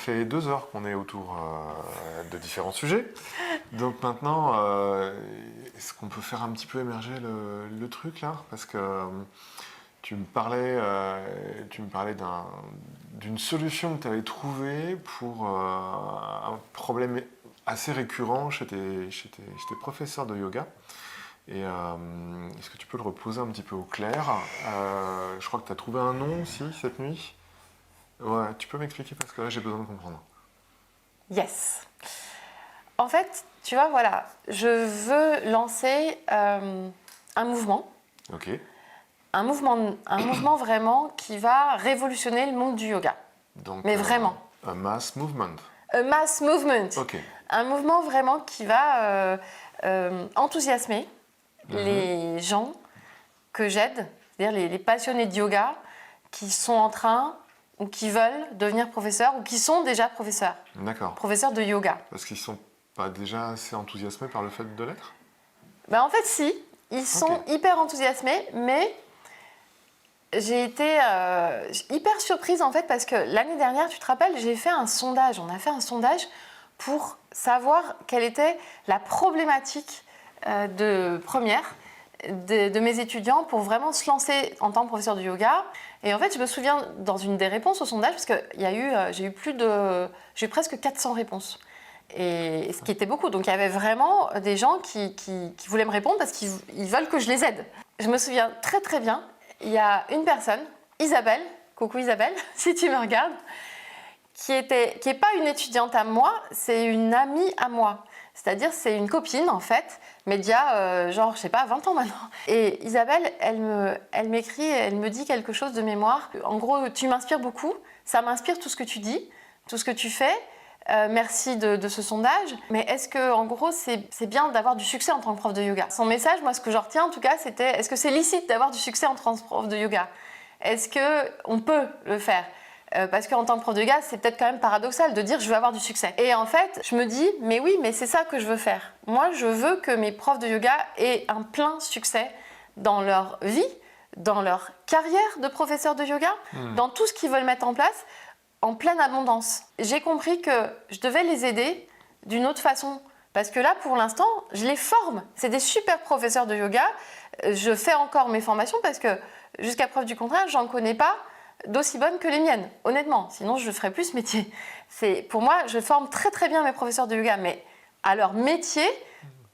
fait 2 heures qu'on est autour de différents sujets. Donc maintenant, est-ce qu'on peut faire un petit peu émerger le truc là? Parce que tu me parlais d'une solution que tu avais trouvée pour un problème assez récurrent chez tes professeurs de yoga. Et est-ce que tu peux le reposer un petit peu au clair? Je crois que tu as trouvé un nom aussi cette nuit. Ouais, tu peux m'expliquer parce que là j'ai besoin de comprendre. Yes. En fait, tu vois, voilà, je veux lancer un mouvement. Ok. Un mouvement vraiment qui va révolutionner le monde du yoga. Donc, mais vraiment. Un mass movement. A mass movement. Ok. Un mouvement vraiment qui va enthousiasmer les gens que j'aide, c'est-à-dire les passionnés de yoga qui sont en train ou qui veulent devenir professeurs ou qui sont déjà professeurs. D'accord. Professeurs de yoga. Parce qu'ils ne sont pas déjà assez enthousiasmés par le fait de l'être? Ben en fait, si. Ils sont hyper enthousiasmés, mais j'ai été hyper surprise en fait parce que l'année dernière, tu te rappelles, j'ai fait un sondage. On a fait un sondage pour savoir quelle était la problématique de première de mes étudiants pour vraiment se lancer en tant que professeur de yoga. Et en fait, je me souviens dans une des réponses au sondage, parce que j'ai eu presque 400 réponses. Et ce qui était beaucoup. Donc il y avait vraiment des gens qui voulaient me répondre parce qu'ils veulent que je les aide. Je me souviens très très bien, il y a une personne, Isabelle, coucou Isabelle, si tu me regardes, qui est pas une étudiante à moi, c'est une amie à moi. C'est-à-dire c'est une copine en fait, mais déjà genre je sais pas 20 ans maintenant. Et Isabelle, elle m'écrit, elle me dit quelque chose de mémoire. En gros, tu m'inspires beaucoup, ça m'inspire tout ce que tu dis, tout ce que tu fais. Merci de ce sondage. Mais est-ce que, en gros, c'est bien d'avoir du succès en tant que prof de yoga? Son message, moi, ce que j'en retiens en tout cas, c'était est-ce que c'est licite d'avoir du succès en tant que prof de yoga? Est-ce qu'on peut le faire? Parce qu'en tant que prof de yoga, c'est peut-être quand même paradoxal de dire je veux avoir du succès. Et en fait, je me dis mais oui, mais c'est ça que je veux faire. Moi, je veux que mes profs de yoga aient un plein succès dans leur vie, dans leur carrière de professeur de yoga, dans tout ce qu'ils veulent mettre en place, en pleine abondance. J'ai compris que je devais les aider d'une autre façon. Parce que là, pour l'instant, je les forme. C'est des super professeurs de yoga. Je fais encore mes formations parce que, jusqu'à preuve du contraire, j'en connais pas d'aussi bonnes que les miennes, honnêtement. Sinon, je ferais plus ce métier. Pour moi, je forme très très bien mes professeurs de yoga, mais à leur métier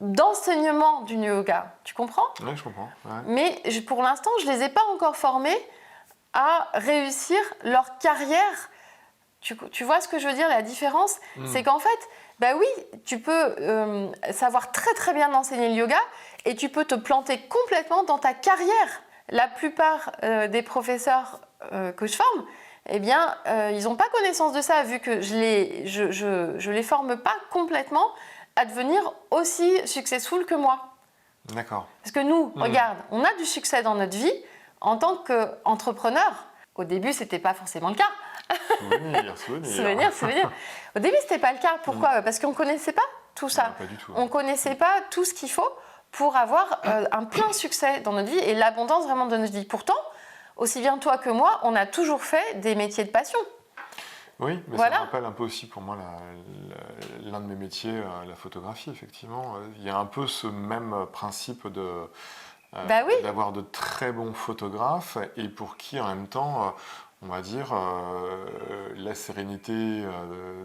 d'enseignement du yoga. Tu comprends? Oui, je comprends. Ouais. Mais pour l'instant, je les ai pas encore formés à réussir leur carrière. Tu vois ce que je veux dire? La différence, c'est qu'en fait, bah oui, tu peux savoir très très bien enseigner le yoga et tu peux te planter complètement dans ta carrière. La plupart des professeurs que je forme, eh bien, ils n'ont pas connaissance de ça vu que je les forme pas complètement à devenir aussi successful que moi. D'accord. Parce que nous, regarde, on a du succès dans notre vie en tant qu'entrepreneur. Au début, c'était pas forcément le cas. Souvenir. Au début, c'était pas le cas. Pourquoi? Parce qu'on connaissait pas tout ça. Non, pas du tout. On connaissait pas tout ce qu'il faut pour avoir un plein succès dans notre vie et l'abondance vraiment de notre vie. Pourtant, aussi bien toi que moi, on a toujours fait des métiers de passion. Oui, mais voilà. Ça me rappelle un peu aussi pour moi l'un de mes métiers, la photographie, effectivement. Il y a un peu ce même principe d'avoir de très bons photographes et pour qui, en même temps, on va dire, la sérénité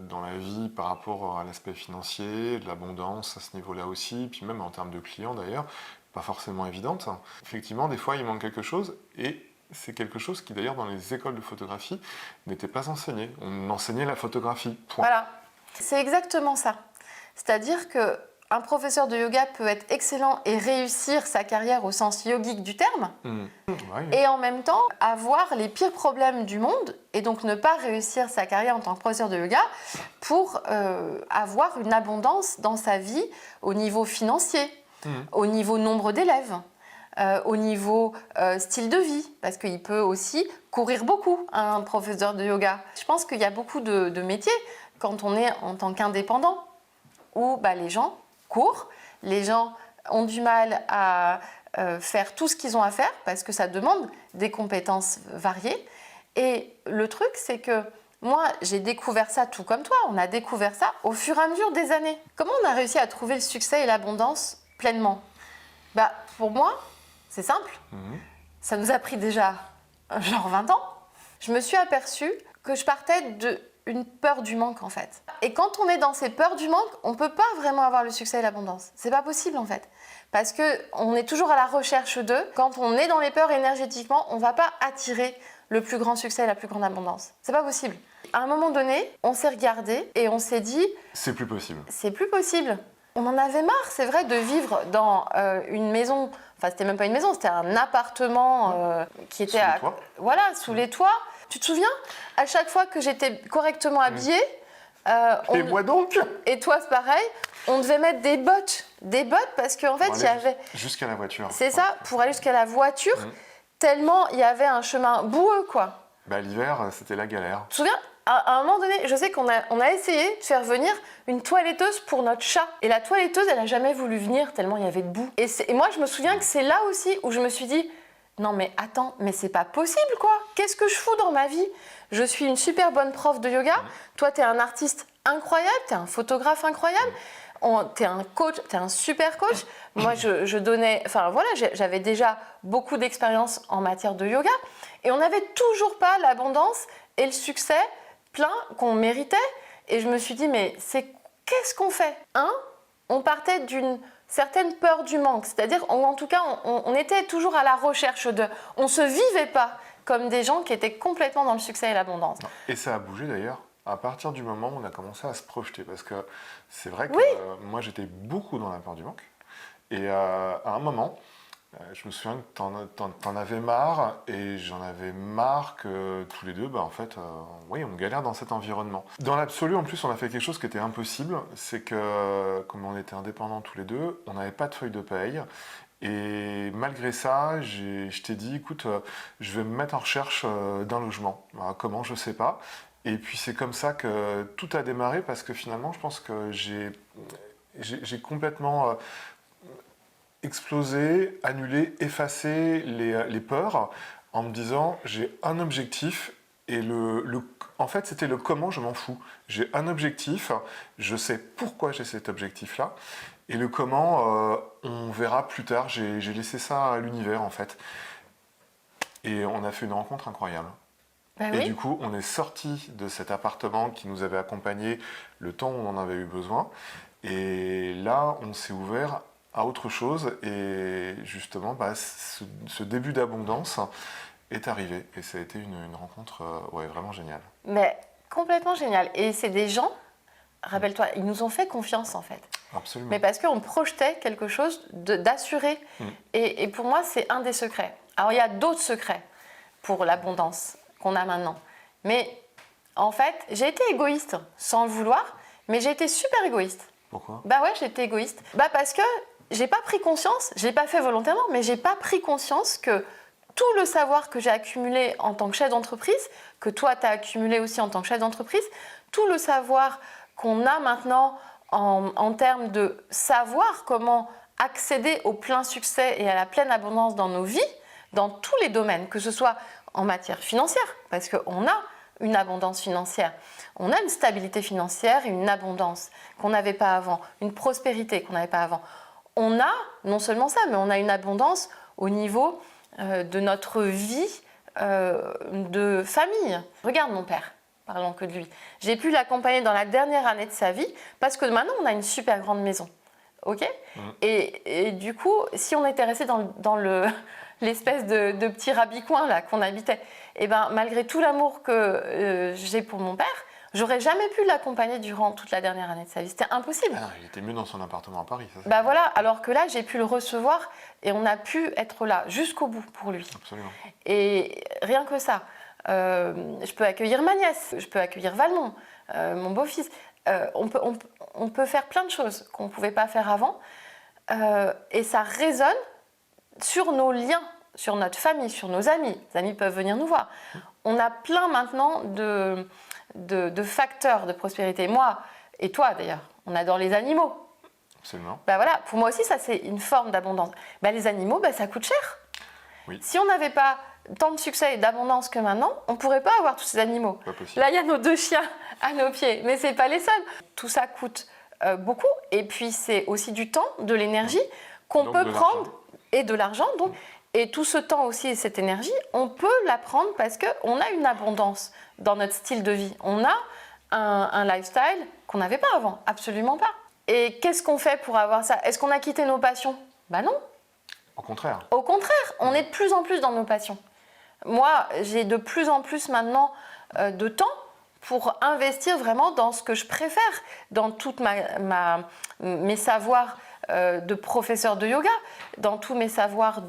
dans la vie par rapport à l'aspect financier, de l'abondance à ce niveau-là aussi, puis même en termes de clients d'ailleurs, pas forcément évidente. Effectivement, des fois, il manque quelque chose et c'est quelque chose qui d'ailleurs dans les écoles de photographie n'était pas enseigné. On enseignait la photographie, point. Voilà, c'est exactement ça. C'est-à-dire qu'un professeur de yoga peut être excellent et réussir sa carrière au sens yogique du terme, et en même temps avoir les pires problèmes du monde et donc ne pas réussir sa carrière en tant que professeur de yoga pour avoir une abondance dans sa vie au niveau financier, au niveau nombre d'élèves. Au niveau style de vie, parce qu'il peut aussi courir beaucoup, un professeur de yoga. Je pense qu'il y a beaucoup de métiers, quand on est en tant qu'indépendant, où les gens courent, les gens ont du mal à faire tout ce qu'ils ont à faire, parce que ça demande des compétences variées. Et le truc, c'est que Moi, j'ai découvert ça tout comme toi. On a découvert ça au fur et à mesure des années. Comment on a réussi à trouver le succès et l'abondance pleinement? Pour moi, c'est simple. Ça nous a pris déjà genre 20 ans. Je me suis aperçue que je partais d'une peur du manque en fait. Et quand on est dans ces peurs du manque, on ne peut pas vraiment avoir le succès et l'abondance. C'est pas possible en fait. Parce qu'on est toujours à la recherche d'eux. Quand on est dans les peurs énergétiquement, on ne va pas attirer le plus grand succès et la plus grande abondance. C'est pas possible. À un moment donné, on s'est regardé et on s'est dit... C'est plus possible. C'est plus possible. On en avait marre, c'est vrai, de vivre dans une maison... Enfin, c'était même pas une maison, c'était un appartement qui était sous les toits. Voilà, sous les toits. Tu te souviens? À chaque fois que j'étais correctement habillée... Et moi donc? Et toi, c'est pareil. On devait mettre des bottes. Des bottes parce qu'en fait, il y avait... Jusqu'à la voiture. C'est ça, pour aller jusqu'à la voiture, tellement il y avait un chemin boueux, quoi. L'hiver, c'était la galère. Tu te souviens? À un moment donné, je sais qu'on a essayé de faire venir une toiletteuse pour notre chat. Et la toiletteuse, elle n'a jamais voulu venir tellement il y avait de boue. Et moi, je me souviens que c'est là aussi où je me suis dit, non mais attends, mais c'est pas possible quoi. Qu'est-ce que je fous dans ma vie? Je suis une super bonne prof de yoga. Toi, t'es un artiste incroyable, t'es un photographe incroyable. T'es un coach, t'es un super coach. Moi, je donnais... Enfin voilà, j'avais déjà beaucoup d'expérience en matière de yoga. Et on n'avait toujours pas l'abondance et le succès plein qu'on méritait. Et je me suis dit, mais qu'est-ce qu'on fait? On partait d'une certaine peur du manque. C'est-à-dire, en tout cas, on était toujours à la recherche de... On ne se vivait pas comme des gens qui étaient complètement dans le succès et l'abondance. Et ça a bougé d'ailleurs. À partir du moment où on a commencé à se projeter, parce que c'est vrai que moi j'étais beaucoup dans la peur du manque, et à un moment, je me souviens que t'en avais marre, et j'en avais marre que tous les deux, en fait, on galère dans cet environnement. Dans l'absolu, en plus, on a fait quelque chose qui était impossible, c'est que, comme on était indépendants tous les deux, on n'avait pas de feuille de paye, et malgré ça, je t'ai dit, écoute, je vais me mettre en recherche d'un logement. Comment, je sais pas. Et puis c'est comme ça que tout a démarré, parce que finalement, je pense que j'ai complètement explosé, annulé, effacé les peurs, en me disant, j'ai un objectif, et en fait, c'était le comment, je m'en fous. J'ai un objectif, je sais pourquoi j'ai cet objectif-là, et le comment, on verra plus tard. J'ai laissé ça à l'univers, en fait. Et on a fait une rencontre incroyable. Et du coup, on est sorti de cet appartement qui nous avait accompagnés le temps où on en avait eu besoin. Et là, on s'est ouvert à autre chose. Et justement, ce début d'abondance est arrivé. Et ça a été une rencontre vraiment géniale. Mais complètement géniale. Et c'est des gens, rappelle-toi, ils nous ont fait confiance en fait. Absolument. Mais parce qu'on projetait quelque chose d'assuré. Et pour moi, c'est un des secrets. Alors, il y a d'autres secrets pour l'abondance qu'on a maintenant. Mais en fait, j'ai été égoïste sans le vouloir, mais j'ai été super égoïste. Pourquoi? J'ai été égoïste. Parce que j'ai pas pris conscience, je l'ai pas fait volontairement, mais j'ai pas pris conscience que tout le savoir que j'ai accumulé en tant que chef d'entreprise, que toi tu as accumulé aussi en tant que chef d'entreprise, tout le savoir qu'on a maintenant en termes de savoir comment accéder au plein succès et à la pleine abondance dans nos vies, dans tous les domaines, que ce soit en matière financière, parce qu'on a une abondance financière, on a une stabilité financière et une abondance qu'on n'avait pas avant, une prospérité qu'on n'avait pas avant. On a non seulement ça, mais on a une abondance au niveau de notre vie de famille. Regarde mon père, parlons que de lui. J'ai pu l'accompagner dans la dernière année de sa vie parce que maintenant on a une super grande maison. Ok ? Et du coup, si on était resté dans l'espèce de petit rabicoin là qu'on habitait, et malgré tout l'amour que j'ai pour mon père, j'aurais jamais pu l'accompagner durant toute la dernière année de sa vie. C'était impossible. Ah, il était mieux dans son appartement à Paris. Ça, voilà, alors que là, j'ai pu le recevoir et on a pu être là jusqu'au bout pour lui. Absolument. Et rien que ça, je peux accueillir ma nièce, je peux accueillir Valmont, mon beau-fils. On peut faire plein de choses qu'on ne pouvait pas faire avant. Et ça résonne sur nos liens, sur notre famille, sur nos amis. Les amis peuvent venir nous voir. On a plein maintenant de facteurs de prospérité. Moi et toi d'ailleurs, on adore les animaux. Absolument. Voilà, pour moi aussi, ça c'est une forme d'abondance. Les animaux, ça coûte cher. Oui. Si on n'avait pas tant de succès et d'abondance que maintenant, on ne pourrait pas avoir tous ces animaux. Pas possible. Là, il y a nos 2 chiens à nos pieds, mais ce n'est pas les seuls. Tout ça coûte beaucoup, et puis c'est aussi du temps, de l'énergie qu'on peut prendre, et de l'argent. Et tout ce temps aussi et cette énergie, on peut la prendre parce qu'on a une abondance dans notre style de vie. On a un lifestyle qu'on n'avait pas avant, absolument pas. Et qu'est-ce qu'on fait pour avoir ça? Est-ce qu'on a quitté nos passions? Ben non. Au contraire. Au contraire, on est de plus en plus dans nos passions. Moi, j'ai de plus en plus maintenant de temps pour investir vraiment dans ce que je préfère, dans toutes mes savoirs de professeur de yoga, dans tous mes savoirs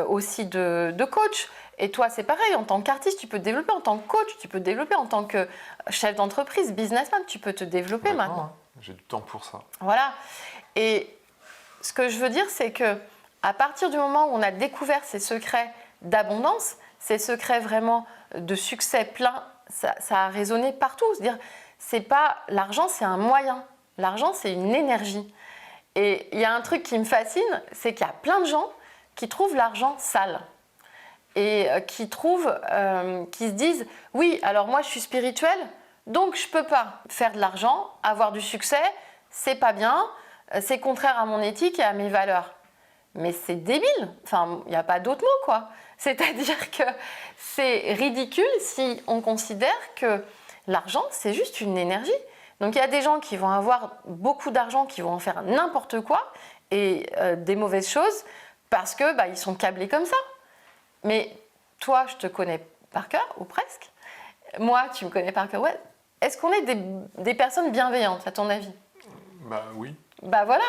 aussi de coach. Et toi, c'est pareil, en tant qu'artiste, tu peux te développer, en tant que coach, tu peux te développer, en tant que chef d'entreprise, businessman, tu peux te développer maintenant. J'ai du temps pour ça. Voilà. Et ce que je veux dire, c'est que à partir du moment où on a découvert ces secrets d'abondance, ces secrets vraiment de succès plein, ça a résonné partout. C'est-à-dire, c'est pas l'argent, c'est un moyen. L'argent, c'est une énergie. Et il y a un truc qui me fascine, c'est qu'il y a plein de gens qui trouvent l'argent sale et qui se disent « Oui, alors moi je suis spirituelle, donc je ne peux pas faire de l'argent, avoir du succès, c'est pas bien, c'est contraire à mon éthique et à mes valeurs. » Mais c'est débile, enfin, il n'y a pas d'autre mot, quoi. C'est-à-dire que c'est ridicule si on considère que l'argent, c'est juste une énergie. Donc il y a des gens qui vont avoir beaucoup d'argent, qui vont en faire n'importe quoi et des mauvaises choses parce que ils sont câblés comme ça. Mais toi, je te connais par cœur, ou presque. Moi, tu me connais par cœur. Ouais. Est-ce qu'on est des personnes bienveillantes, à ton avis? Bah oui. Bah voilà.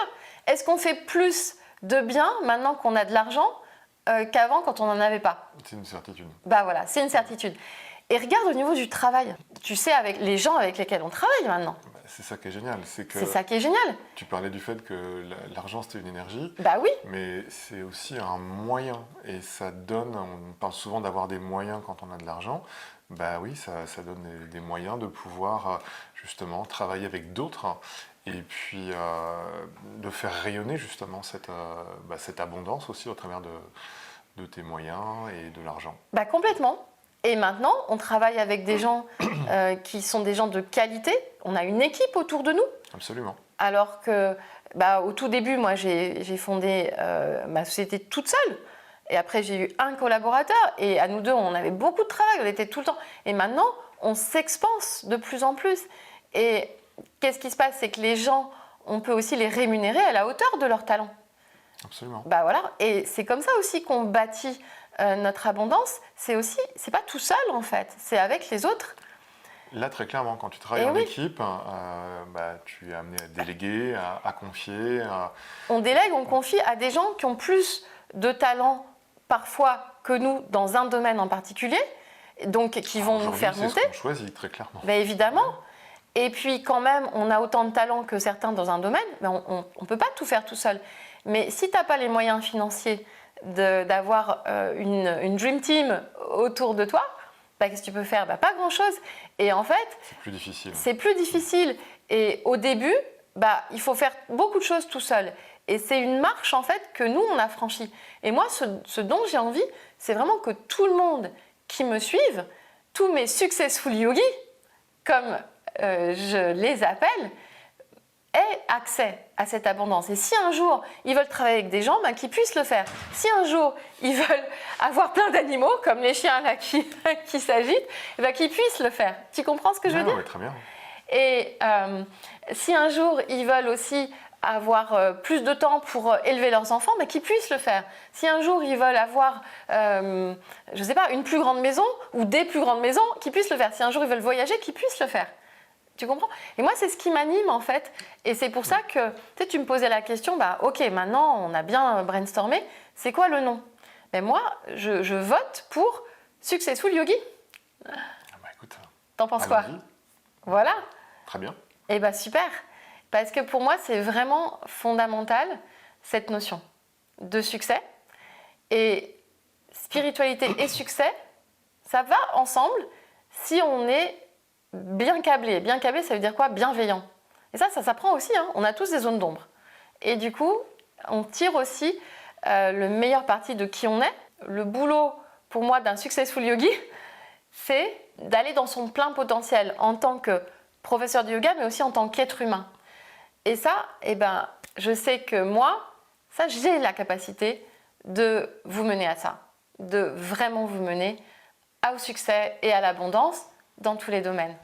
Est-ce qu'on fait plus de bien maintenant qu'on a de l'argent qu'avant quand on n'en avait pas? C'est une certitude. Bah voilà, c'est une certitude. Et regarde au niveau du travail. Tu sais, avec les gens avec lesquels on travaille maintenant. C'est ça qui est génial. C'est ça qui est génial. Tu parlais du fait que l'argent, c'était une énergie. Bah oui. Mais c'est aussi un moyen. Et ça donne, on parle souvent d'avoir des moyens quand on a de l'argent. Bah oui, ça donne des moyens de pouvoir justement travailler avec d'autres. Et puis de faire rayonner justement cette abondance aussi au travers de tes moyens et de l'argent. Bah complètement. Et maintenant, on travaille avec des gens qui sont des gens de qualité. On a une équipe autour de nous. Absolument. Alors que, au tout début, moi, j'ai fondé ma société toute seule. Et après, j'ai eu un collaborateur. Et à nous deux, on avait beaucoup de travail. On était tout le temps. Et maintenant, on s'expanse de plus en plus. Et qu'est-ce qui se passe? C'est que les gens, on peut aussi les rémunérer à la hauteur de leur talent. Absolument. Voilà. Et c'est comme ça aussi qu'on bâtit notre abondance. C'est pas tout seul en fait, c'est avec les autres. Là, très clairement, quand tu travailles en équipe, tu es amené à déléguer, à confier. On délègue, on confie à des gens qui ont plus de talent parfois que nous dans un domaine en particulier, donc qui vont nous faire monter. C'est ce qu'on choisit, très clairement. Évidemment. Et puis quand même, on a autant de talent que certains dans un domaine, on ne peut pas tout faire tout seul. Mais si tu n'as pas les moyens financiers d'avoir une dream team autour de toi, qu'est-ce que tu peux faire? Pas grand-chose. Et en fait, c'est plus difficile. C'est plus difficile. Et au début, il faut faire beaucoup de choses tout seul. Et c'est une marche en fait que nous, on a franchie. Et moi, ce dont j'ai envie, c'est vraiment que tout le monde qui me suive, tous mes successful yogis, comme je les appelle, aient accès à cette abondance. Et si un jour, ils veulent travailler avec des gens, qu'ils puissent le faire. Si un jour, ils veulent avoir plein d'animaux, comme les chiens là qui s'agitent, qu'ils puissent le faire. Tu comprends ce que je veux dire? Oui, très bien. Et si un jour, ils veulent aussi avoir plus de temps pour élever leurs enfants, qu'ils puissent le faire. Si un jour, ils veulent avoir, je ne sais pas, une plus grande maison ou des plus grandes maisons, qu'ils puissent le faire. Si un jour, ils veulent voyager, qu'ils puissent le faire. Tu comprends? Et moi, c'est ce qui m'anime en fait. Et c'est pour ça que tu me posais la question, ok, maintenant on a bien brainstormé, c'est quoi le nom? Moi, je vote pour Successful Yogi. Écoute, t'en penses quoi? Voilà. Très bien. Et super. Parce que pour moi, c'est vraiment fondamental cette notion de succès. Et spiritualité et succès, ça va ensemble si on est bien câblé. Bien câblé, ça veut dire quoi? Bienveillant. Et ça s'apprend aussi. On a tous des zones d'ombre. Et du coup, on tire aussi le meilleur parti de qui on est. Le boulot pour moi d'un successful yogi, c'est d'aller dans son plein potentiel en tant que professeur de yoga, mais aussi en tant qu'être humain. Et ça, je sais que moi, ça, j'ai la capacité de vous mener à ça, de vraiment vous mener au succès et à l'abondance dans tous les domaines.